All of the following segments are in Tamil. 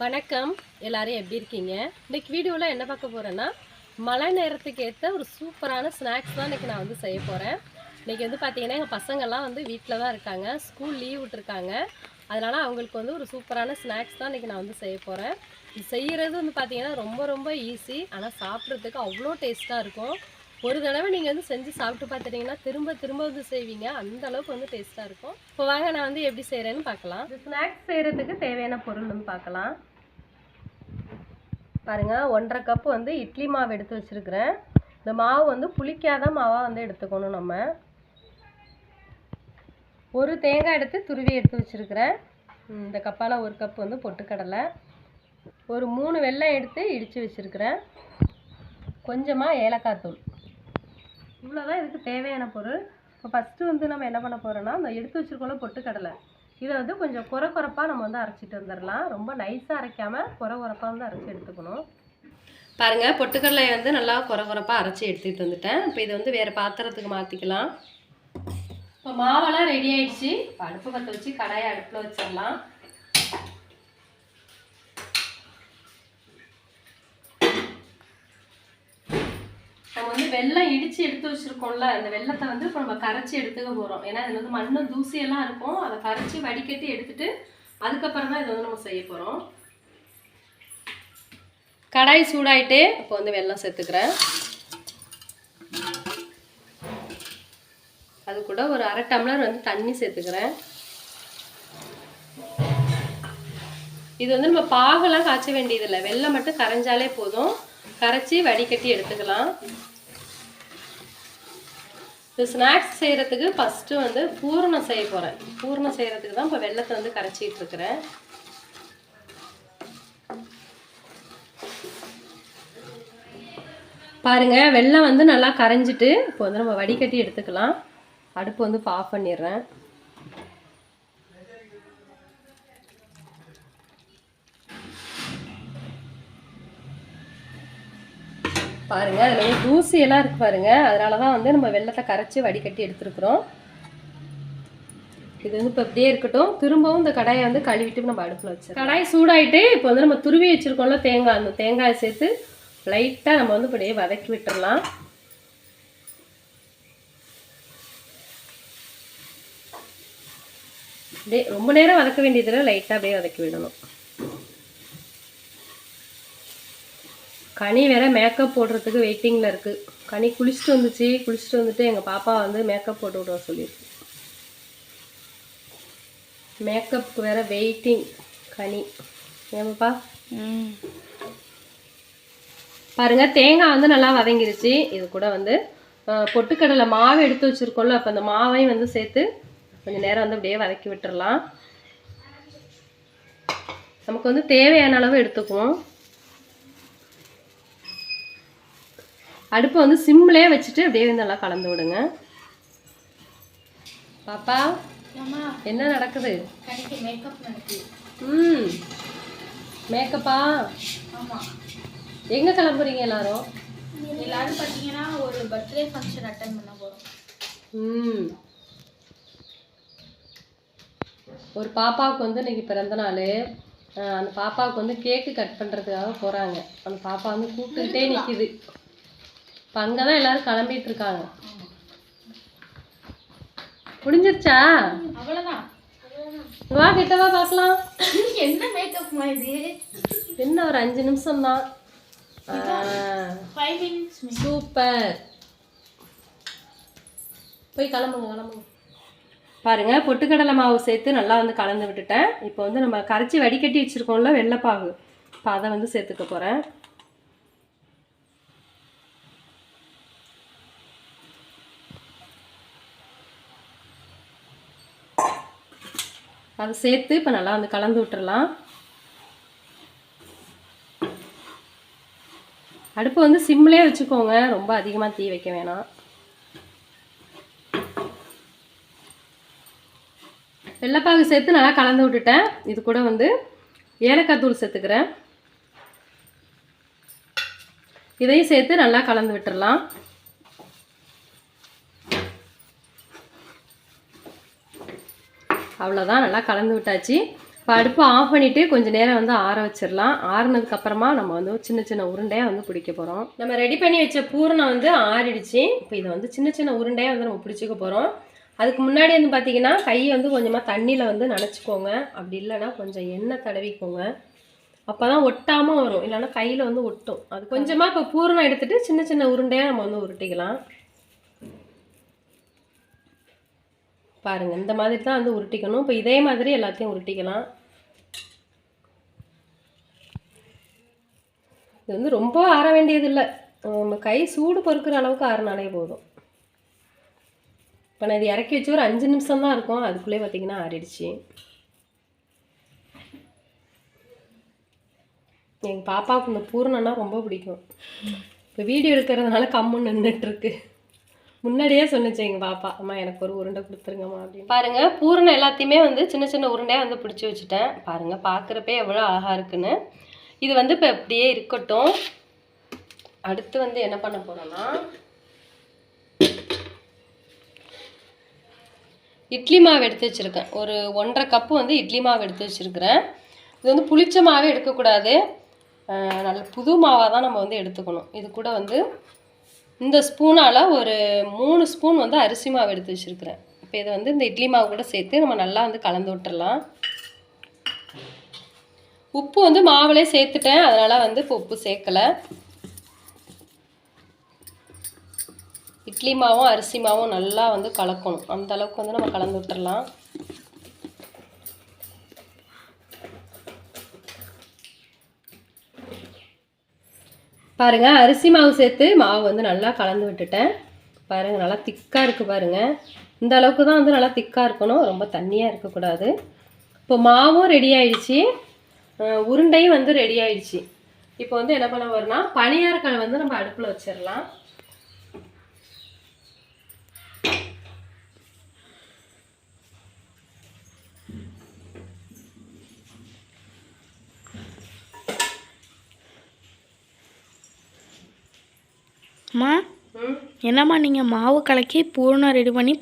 வணக்கம், எல்லாரும் எப்படி இருக்கீங்க? இன்னைக்கு வீடியோவில் என்ன பார்க்க போகிறேன்னா, மழை நேரத்துக்கு ஏற்ற ஒரு சூப்பரான ஸ்நாக்ஸ் தான் இன்றைக்கி நான் வந்து செய்ய போகிறேன். இன்றைக்கி வந்து பார்த்திங்கன்னா எங்கள் பசங்கள்லாம் வந்து வீட்டில் தான் இருக்காங்க, ஸ்கூல் லீவ் விட்டுருக்காங்க. அதனால் அவங்களுக்கு வந்து ஒரு சூப்பரான ஸ்நாக்ஸ் தான் இன்றைக்கி நான் வந்து செய்ய போகிறேன். இது செய்கிறது வந்து பார்த்திங்கன்னா ரொம்ப ஈஸி, ஆனால் சாப்பிட்றதுக்கு அவ்வளோ டேஸ்ட்டாக இருக்கும். ஒரு தடவை நீங்கள் வந்து செஞ்சு சாப்பிட்டு பார்த்துட்டிங்கன்னா திரும்ப வந்து செய்வீங்க, அந்த அளவுக்கு வந்து டேஸ்ட்டாக இருக்கும். இப்போ வாங்க நான் வந்து எப்படி செய்கிறேன்னு பார்க்கலாம். இந்த ஸ்நாக்ஸ் செய்கிறதுக்கு தேவையான பொருள் வந்து பார்க்கலாம். பாருங்கள், 1.5 கப்பு வந்து இட்லி மாவு எடுத்து வச்சுருக்கிறேன். இந்த மாவு வந்து புளிக்காத மாவாக வந்து எடுத்துக்கணும். நம்ம ஒரு தேங்காய் எடுத்து துருவி எடுத்து வச்சுருக்கிறேன். இந்த கப்பால் 1 கப்பு வந்து பொட்டுக்கடலை, ஒரு 3 வெல்லம் எடுத்து இடித்து வச்சுருக்கிறேன், கொஞ்சமாக ஏலக்காய் தூள். இவ்வளோதான் இதுக்கு தேவையான பொருள். இப்போ ஃபஸ்ட்டு வந்து நம்ம என்ன பண்ண போகிறோன்னா, இந்த எடுத்து வச்சுருக்கோம்ல பொட்டுக்கடலை, இதை வந்து கொஞ்சம் குறப்பாக நம்ம வந்து அரைச்சிட்டு வந்துடலாம். ரொம்ப நைஸாக அரைக்காமல் குறப்பாக வந்து அரைச்சி எடுத்துக்கணும். பாருங்கள், பொட்டுக்கடலை வந்து நல்லா குறப்பாக அரைச்சி எடுத்துகிட்டு வந்துட்டேன். இப்போ இதை வந்து வேறு பாத்திரத்துக்கு மாற்றிக்கலாம். இப்போ மாவெல்லாம் ரெடி ஆகிடுச்சு. இப்போ அடுப்பு பற்ற வச்சு கடாயை அடுப்பில் வச்சிடலாம். நம்ம வந்து வெல்லம் இடித்து எடுத்து வச்சுருக்கோம்ல, அந்த வெல்லத்தை வந்து இப்போ நம்ம கரைச்சி எடுத்துக்க போகிறோம். ஏன்னா இதில் வந்து மண்ணு தூசியெல்லாம் இருக்கும், அதை கரைச்சி வடிகட்டி எடுத்துட்டு அதுக்கப்புறம் தான் இதை வந்து நம்ம செய்ய போகிறோம். கடாய் சூடாயிட்டு இப்போ வந்து வெல்லம் சேர்த்துக்கிறேன். அது கூட ஒரு 1/2 டம்ளர் வந்து தண்ணி சேர்த்துக்கிறேன். இது வந்து நம்ம பாகெல்லாம் காய்ச்ச வேண்டியதில்லை, வெல்லம் மட்டும் கரைஞ்சாலே போதும். கரைச்சி வடிகட்டி எடுத்துக்கலாம். இந்த ஸ்நாக்ஸ் செய்கிறதுக்கு ஃபஸ்ட்டு வந்து பூரணம் செய்ய போகிறேன். பூரணம் செய்கிறதுக்கு தான் இப்போ வெல்லத்தை வந்து கரைச்சிட்டு இருக்கிறேன். பாருங்கள், வெல்லம் வந்து நல்லா கரைஞ்சிட்டு இப்போ வந்து நம்ம வடிகட்டி எடுத்துக்கலாம். அடுப்பு வந்து ஆஃப் பண்ணிடுறேன். பாருங்கள், அதில் வந்து தூசியெல்லாம் இருக்குது பாருங்கள், அதனால தான் வந்து நம்ம வெல்லத்தை கரைச்சி வடிகட்டி எடுத்துருக்குறோம். இது வந்து இப்போ அப்படியே இருக்கட்டும். திரும்பவும் இந்த கடாயை வந்து கழுவிட்டு நம்ம அடுப்பில் வச்சு கடாய் சூடாயிட்டு இப்போ வந்து நம்ம துருவி வச்சுருக்கோம்ல தேங்காய், அந்த தேங்காயை சேர்த்து லைட்டாக நம்ம வந்து இப்படியே வதக்கி விட்டுடலாம். அப்படியே ரொம்ப நேரம் வதக்க வேண்டியதில்லை, லைட்டாக அப்படியே வதக்கி விடணும். கனி வேற மேக்கப் போடுறதுக்கு வெயிட்டிங்கில் இருக்குது. கனி குளிச்சுட்டு வந்துட்டு எங்கள் பாப்பா வந்து மேக்கப் போட்டு விட சொல்லியிருக்கு. மேக்கப்புக்கு வேற வெயிட்டிங் கனி. ஏமாப்பா? பாருங்கள், தேங்காய் வந்து நல்லா வதங்கிருச்சு. இது கூட வந்து பொட்டுக்கடலை மாவு எடுத்து வச்சுருக்கோம்ல, அப்போ அந்த மாவையும் வந்து சேர்த்து கொஞ்சம் நேரம் வந்து அப்படியே வதக்கி விட்டுறலாம். நமக்கு வந்து தேவையான அளவு எடுத்துக்குவோம். அடுப்பை வந்து சிம்லேயே வச்சுட்டு அப்படியே நல்லா கலந்து விடுங்க. பாப்பா, என்ன நடக்குது? மேக்கப்பா? எங்கே கிளம்புறீங்க எல்லாரும்? பார்த்தீங்கன்னா ஒரு பர்த்டே ஃபங்க்ஷன் அட்டெண்ட் பண்ண போகிறோம். ஒரு பாப்பாவுக்கு வந்து இன்னைக்கு பிறந்த நாள். அந்த பாப்பாவுக்கு வந்து கேக்கு கட் பண்ணுறதுக்காக போகிறாங்க. அந்த பாப்பா வந்து கூப்பிட்டுக்கிட்டே நிற்கிது. இப்போ அங்கே தான் எல்லோரும் கிளம்பிட்டு இருக்காங்க. முடிஞ்சிருச்சா? அவ்வளோதான். வா, கிட்டவா பார்க்கலாம். என்ன மேக்கப் இது? என்ன ஒரு 5 நிமிஷம் தான். 5 minutes. சூப்பர். போய் கிளம்புங்க. பாருங்கள், பொட்டுக்கடலை மாவு சேர்த்து நல்லா வந்து கலந்து விட்டுட்டேன். இப்போ வந்து நம்ம கரைச்சி வடிகட்டி வச்சுருக்கோம்ல வெள்ளைப்பாகு, இப்போ அதை வந்து சேர்த்துக்க போகிறேன். அதை சேர்த்து இப்போ நல்லா வந்து கலந்து விட்டுறலாம். அடுப்பு வந்து சிம்லேயே வச்சுக்கோங்க, ரொம்ப அதிகமாக தீ வைக்க வேணாம். வெள்ளைப்பாகு சேர்த்து நல்லா கலந்து விட்டுட்டேன். இது கூட வந்து ஏலக்காய் தூள் சேர்த்துக்கிறேன். இதையும் சேர்த்து நல்லா கலந்து விட்டுறலாம். அவ்வளோதான், நல்லா கலந்து விட்டாச்சு. இப்போ அடுப்பு ஆஃப் பண்ணிவிட்டு கொஞ்சம் நேரம் வந்து ஆற வச்சிடலாம். ஆறுனதுக்கப்புறமா நம்ம வந்து சின்ன சின்ன உருண்டையாக வந்து பிடிக்க போகிறோம். நம்ம ரெடி பண்ணி வச்ச பூரணம் வந்து ஆறிடுச்சு. இப்போ இதை வந்து சின்ன சின்ன உருண்டையாக வந்து நம்ம பிடிச்சிக்க போகிறோம். அதுக்கு முன்னாடி வந்து பார்த்தீங்கன்னா கையை வந்து கொஞ்சமாக தண்ணியில் வந்து நனைச்சிக்கோங்க. அப்படி இல்லைன்னா கொஞ்சம் எண்ணெய் தடவிக்கோங்க. அப்போ தான் ஒட்டாமல் வரும், இல்லைன்னா கையில் வந்து ஒட்டும். அது கொஞ்சமாக இப்போ பூரணம் எடுத்துகிட்டு சின்ன சின்ன உருண்டையாக நம்ம வந்து உருட்டிக்கலாம். பாருங்கள், இந்த மாதிரி தான் வந்து உருட்டிக்கணும். இப்போ இதே மாதிரி எல்லாத்தையும் உருட்டிக்கலாம். இது வந்து ரொம்ப ஆற வேண்டியதில்லை, நம்ம கை சூடு பொறுக்கிற அளவுக்கு ஆறினாலே போதும். இப்போ நான் இது இறக்கி வச்சு ஒரு 5 நிமிஷம் தான் இருக்கும், அதுக்குள்ளே பார்த்தீங்கன்னா ஆறிடுச்சு. எங்கள் பாப்பாவுக்கு இந்த பூரணம்னா ரொம்ப பிடிக்கும். இப்போ வீடியோ எடுக்கிறதுனால கம்முன்னு நின்றுட்டுருக்கு. முன்னாடியே சொன்னிச்சு எங்கள் பாப்பா, அம்மா எனக்கு ஒரு உருண்டை கொடுத்துருங்கம்மா அப்படின்னு. பாருங்கள், பூரணம் எல்லாத்தையுமே வந்து சின்ன சின்ன உருண்டையாக வந்து பிடிச்சி வச்சுட்டேன். பாருங்கள், பார்க்குறப்பே எவ்வளோ அழகாக இருக்குன்னு. இது வந்து இப்போ அப்படியே இருக்கட்டும். அடுத்து வந்து என்ன பண்ண போகிறோன்னா, இட்லி மாவு எடுத்து வச்சுருக்கேன். ஒரு 1.5 கப்பு வந்து இட்லி மாவு எடுத்து வச்சுருக்கிறேன். இது வந்து புளிச்ச மாவே எடுக்கக்கூடாது, நல்ல புது மாவாக தான் நம்ம வந்து எடுத்துக்கணும். இது கூட வந்து இந்த ஸ்பூனால் ஒரு 3 ஸ்பூன் வந்து அரிசி மாவு எடுத்து வச்சுருக்கிறேன். இப்போ இதை வந்து இந்த இட்லி மாவு கூட சேர்த்து நம்ம நல்லா வந்து கலந்து விட்டுறலாம். உப்பு வந்து மாவுலே சேர்த்துட்டேன், அதனால் வந்து இப்போ உப்பு சேர்க்கலை. இட்லி மாவும் அரிசி மாவும் நல்லா வந்து கலக்கணும், அந்த அளவுக்கு வந்து நம்ம கலந்து விட்டுறலாம். பாருங்கள், அரிசி மாவு சேர்த்து மாவு வந்து நல்லா கலந்து விட்டுட்டேன். பாருங்கள், நல்லா திக்காக இருக்குது. பாருங்கள், இந்த அளவுக்கு தான் வந்து நல்லா திக்காக இருக்கணும், ரொம்ப தண்ணியாக இருக்கக்கூடாது. இப்போ மாவும் ரெடி ஆயிடுச்சு, உருண்டையும் வந்து ரெடி ஆயிடுச்சு. இப்போ வந்து என்ன பண்ண போறோம்னா, பணியாரக்கல் வந்து நம்ம அடுப்பில் வச்சிடலாம். அம்மா, என்னம்மா நீங்கள் மாவு கலக்கி பூரணம் ரெடி பண்ணி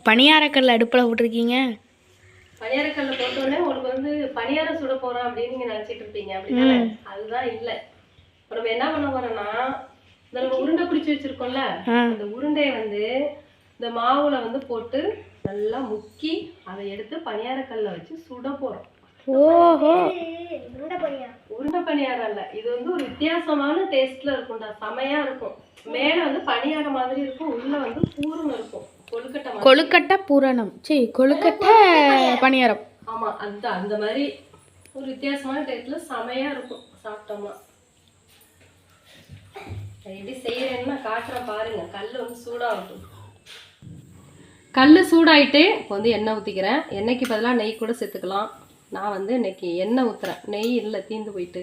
பணியாரக்கல் அடுப்பில் விட்டுருக்கீங்க? பணியாரக்கல்ல போட்டோடனே உங்களுக்கு வந்து பணியாரம் சுட போகிறோம் அப்படின்னு நீங்கள் நினச்சிட்டு இருப்பீங்க, அப்படின்னா அதுதான் இல்லை. இப்போ நம்ம என்ன பண்ண போகிறோம்னா, இந்த நம்ம உருண்டை பிடிச்சி வச்சுருக்கோம்ல, அந்த உருண்டையை வந்து இந்த மாவுல வந்து போட்டு நல்லா முக்கி அதை எடுத்து பணியாரக்கல்ல வச்சு சுட போகிறோம். ஓஹோ, உருண்டை பணியாரம் இல்லை, இது வந்து ஒரு வித்தியாசமான டேஸ்ட்ல இருக்கும்டா, செமையா இருக்கும். மேல வந்து பணியாரம் மாதிரி இருக்கும், உள்ள வந்து பூரணம் இருக்கும், கொழுக்கட்டை பூரணம், சரி கொழுக்கட்டை பணியாரம். ஆமா, அந்த மாதிரி ஒரு வித்தியாசமான டேஸ்ட்ல செமையா இருக்கும் சாப்பிட்டோம்னா. எப்படி செய்யறேன்னு நான் காட்டுறேன் பாருங்க. கல் வந்து சூடாகட்டும். கல் சூடாயிட்டு இப்போ வந்து எண்ணெய் ஊற்றிக்கிறேன். எண்ணெய்க்கு பதிலாக நெய் கூட சேர்த்துக்கலாம். நான் வந்து இன்னைக்கு எண்ணெய் ஊற்றுறேன், நெய் இல்லை, தீந்து போயிட்டு.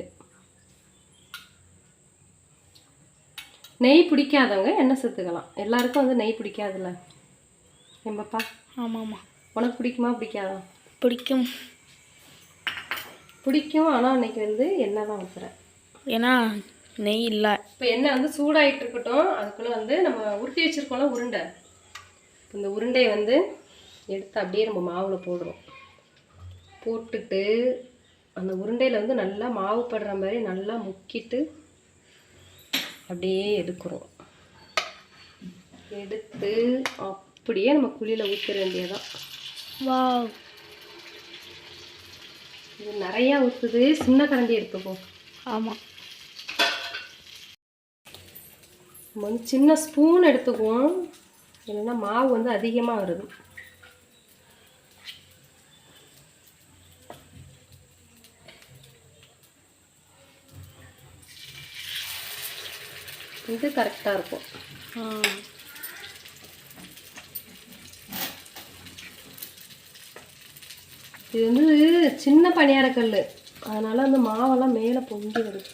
நெய் பிடிக்காதவங்க எண்ணெய் சேர்த்துக்கலாம், எல்லாருக்கும் வந்து நெய் பிடிக்காதுல்ல எம்பப்பா? ஆமாம்மா. உனக்கு பிடிக்குமா பிடிக்காதா? பிடிக்கும். பிடிக்கும், ஆனால் இன்னைக்கு வந்து எண்ணெய் தான் ஊற்றுறேன், ஏன்னா நெய் இல்லை. இப்போ எண்ணெய் வந்து சூடாகிட்டு இருக்கட்டும். அதுக்குள்ளே வந்து நம்ம உருட்டி வச்சுருக்கோம்ல உருண்டை, இந்த உருண்டையை வந்து எடுத்து அப்படியே நம்ம மாவில் போடுறோம். போட்டுட்டு அந்த உருண்டையில் வந்து நல்லா மாவு படுற மாதிரி நல்லா முக்கிட்டு அப்படியே எடுக்கிறோம். எடுத்து அப்படியே நம்ம குழியில் ஊற்ற வேண்டியதான். வாவ், இது நிறையா ஊற்றுது, சின்ன கரண்டி எடுத்துப்போம். ஆமாம், நம்ம வந்து சின்ன ஸ்பூன் எடுத்துக்குவோம், இல்லைன்னா மாவு வந்து அதிகமாக வருது. இது கரெக்டாக இருக்கும். இது வந்து சின்ன பணியாரக்கல், அதனால அந்த மாவெல்லாம் மேலே பொங்கி வருது.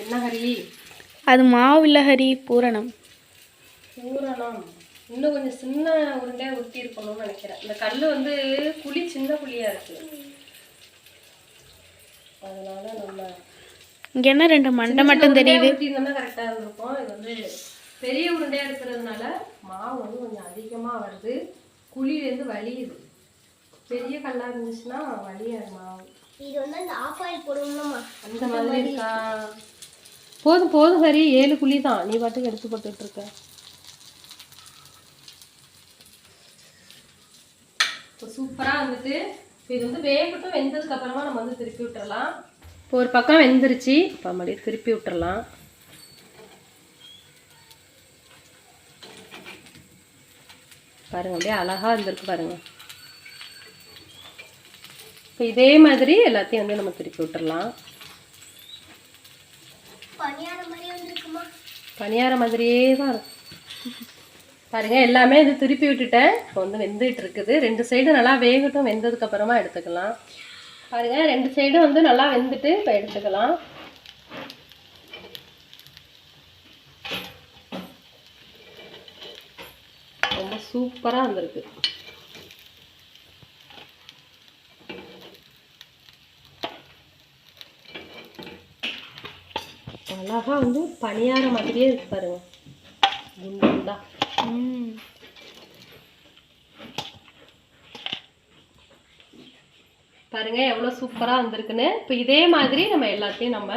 என்ன ஹரி? அது மாவு இல்லை ஹரி, பூரணம். பூரணம் இன்னும் கொஞ்சம் சின்ன உருண்டையாக ஊற்றி இருக்கணும்னு நினைக்கிறேன். இந்த கல் வந்து குழி சின்ன குழியாக இருக்கு, அதனால நம்ம இங்கே என்ன 2 மண்டை மட்டும் தெரியுது. ஊற்றிருந்தோம்னா கரெக்டாக இருந்திருக்கும். இது வந்து பெரிய உருண்டையாக இருக்கிறதுனால மாவு வந்து கொஞ்சம் அதிகமாக வருது. குழியிலேருந்து வலியுது. பெரிய கல்லாக இருந்துச்சுன்னா வலியாது மாவு. இது வந்து அந்த ஆஃப் ஆயில் போடணுமா? அந்த மாதிரி இருக்கா? போதும் போதும் சரி, 7 குழி தான். நீ பாட்டுக்கு எடுத்து போட்டுட்டு இருக்க. இப்போ சூப்பராக வந்துட்டு இது வந்து வேகட்டும். வெந்ததுக்கு அப்புறமா நம்ம வந்து திருப்பி விட்டுறலாம். இப்போ ஒரு பக்கம் வெந்துருச்சு. இப்போ மறுபடியும் திருப்பி விட்டுறலாம். பாருங்க, அப்படியே அழகா இருந்திருக்கு பாருங்க. இப்போ இதே மாதிரி எல்லாத்தையும் வந்து நம்ம திருப்பி விட்டுறலாம். பணியார மாதிரியே தான் இருக்கும் பாருங்க. எல்லாமே இது திருப்பி விட்டுட்டேன். இப்போ வந்து வெந்துட்டு இருக்குது. 2 சைடு நல்லா வேகட்டும். வெந்ததுக்கு அப்புறமா எடுத்துக்கலாம். பாருங்க, 2 சைடும் வந்து நல்லா வெந்துட்டு இப்போ எடுத்துக்கலாம். ரொம்ப சூப்பராக வந்திருக்கு. அழகா வந்து பணியார மாதிரியே இருக்கு பாருங்க. குண்டா பாருங்க எவ்வளவு சூப்பரா வந்திருக்குன்னு. இப்போ இதே மாதிரி நம்ம எல்லாத்தையும் நம்ம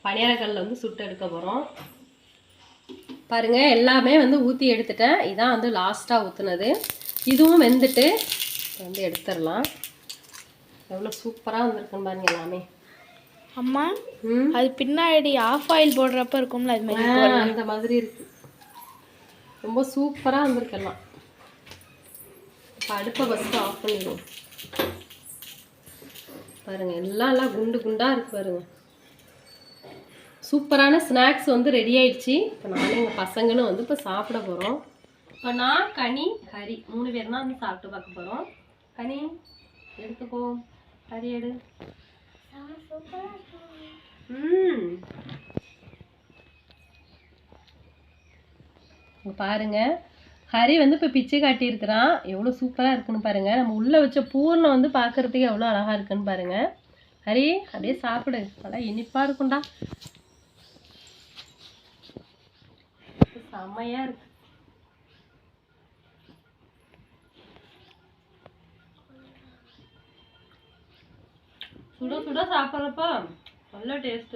பணியாரக்கல்ல வந்து சுட்டு எடுக்க போறோம். பாருங்க, எல்லாமே வந்து ஊற்றி எடுத்துட்டேன். இதான் வந்து லாஸ்ட்டாக ஊற்றுனது. இதுவும் வெந்துட்டு வந்து எடுத்துடலாம். எவ்வளோ சூப்பராக வந்திருக்குன்னு பாருங்க எல்லாமே. அம்மா, அது பின்னாடி ஆஃப் ஆயில் போடுறப்ப இருக்கும்ல, அது மாதிரி அந்த மாதிரி இருக்கு. ரொம்ப சூப்பராக வந்திருக்கலாம். இப்போ அடுப்பை ஃபஸ்ட்டு ஆஃப் பண்ணிடுவோம். பாருங்க, எல்லாம் குண்டு குண்டா இருக்கு பாருங்க. சூப்பரான ஸ்நாக்ஸ் வந்து ரெடி ஆயிடுச்சு. இப்போ நானும் எங்கள் பசங்களும் வந்து இப்போ சாப்பிட போகிறோம். இப்போ நான், கனி, ஹரி 3 பேர் தான் வந்து சாப்பிட்டு பார்க்க போகிறோம். கனி எடுத்துக்கோ, ஹரி எடு. பாருங்க, ஹரி வந்து இப்போ பிச்சை காட்டியிருக்கிறான். எவ்வளோ சூப்பராக இருக்குன்னு பாருங்க. நம்ம உள்ளே வச்ச பூர்ணம் வந்து பார்க்கறதுக்கு எவ்வளோ அழகாக இருக்குன்னு பாருங்க. ஹரி அப்படியே சாப்பிடு, நல்லா இனிப்பாக இருக்கும்டா. செம்மையா இருக்கு. சுட சுட சாப்பிட்றப்ப நல்ல டேஸ்ட்.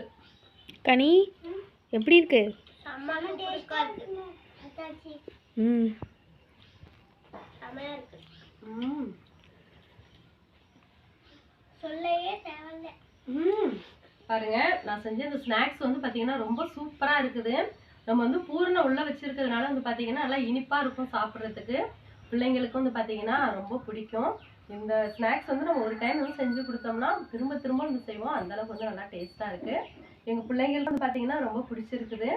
கனி எப்படி இருக்கு? பாருங்க, நான் செஞ்ச இந்த ஸ்நாக்ஸ் வந்து பார்த்தீங்கன்னா ரொம்ப சூப்பராக இருக்குது. நம்ம வந்து பூரண உள்ள வச்சிருக்கிறதுனால வந்து பார்த்தீங்கன்னா நல்லா இனிப்பாக இருக்கும் சாப்பிட்றதுக்கு. பிள்ளைங்களுக்கு வந்து பார்த்தீங்கன்னா ரொம்ப பிடிக்கும். இந்த ஸ்நாக்ஸ் வந்து நம்ம ஒரு டைம் வந்து செஞ்சு கொடுத்தோம்னா திரும்ப திரும்ப வந்து செய்வோம். அந்தளவுக்கு வந்து நல்லா டேஸ்ட்டாக இருக்குது. எங்கள் பிள்ளைங்களுக்கு வந்து பார்த்தீங்கன்னா ரொம்ப பிடிச்சிருக்குது.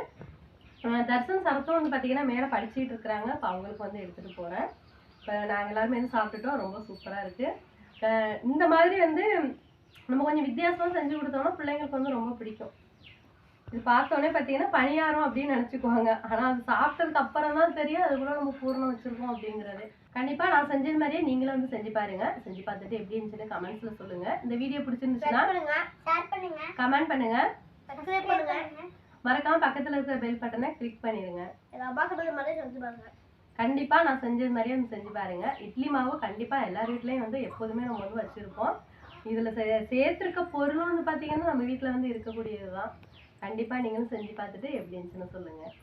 தர்சன் சரத்தும் வந்து பார்த்தீங்கன்னா மேலே படிச்சுட்டு இருக்கிறாங்க. இப்போ அவங்களுக்கு வந்து எடுத்துகிட்டு போகிறேன். இப்போ நாங்கள் எல்லாருமே வந்து சாப்பிட்டுட்டோம். ரொம்ப சூப்பராக இருக்குது. இந்த மாதிரி வந்து நம்ம கொஞ்சம் வித்தியாசமாக செஞ்சு கொடுத்தோம்னா பிள்ளைங்களுக்கு வந்து ரொம்ப பிடிக்கும். இது பார்த்தோன்னே பார்த்தீங்கன்னா பணியாரம் அப்படின்னு நினச்சிக்குவாங்க. ஆனால் அது சாப்பிட்டதுக்கு அப்புறம் தான் தெரியும் அதுக்குள்ள நம்ம பூர்ணம் வச்சுருக்கோம் அப்படிங்கிறது. கண்டிப்பாக நான் செஞ்சது மாதிரியே நீங்களும் வந்து செஞ்சு பாருங்க. செஞ்சு பார்த்துட்டு எப்படி இருந்துச்சுன்னு கமெண்ட்ஸில் சொல்லுங்கள். இந்த வீடியோ பிடிச்சிருந்துச்சுன்னா கமெண்ட் பண்ணுங்க. மறக்காம பக்கத்தில் இருக்கிற பெல் பட்டனை கிளிக் பண்ணிடுங்க. கண்டிப்பாக நான் செஞ்சது மாதிரியே வந்து செஞ்சு பாருங்க. இட்லி மாவு கண்டிப்பாக எல்லார் வீட்லேயும் வந்து எப்போதுமே நம்ம வந்து வச்சுருப்போம். இதில் சேர்த்துருக்க பொருளும் வந்து பார்த்தீங்கன்னா நம்ம வீட்டில் வந்து இருக்கக்கூடியது தான். கண்டிப்பாக நீங்களும் செஞ்சு பார்த்துட்டு எப்படி இருந்துச்சுன்னு சொல்லுங்கள்.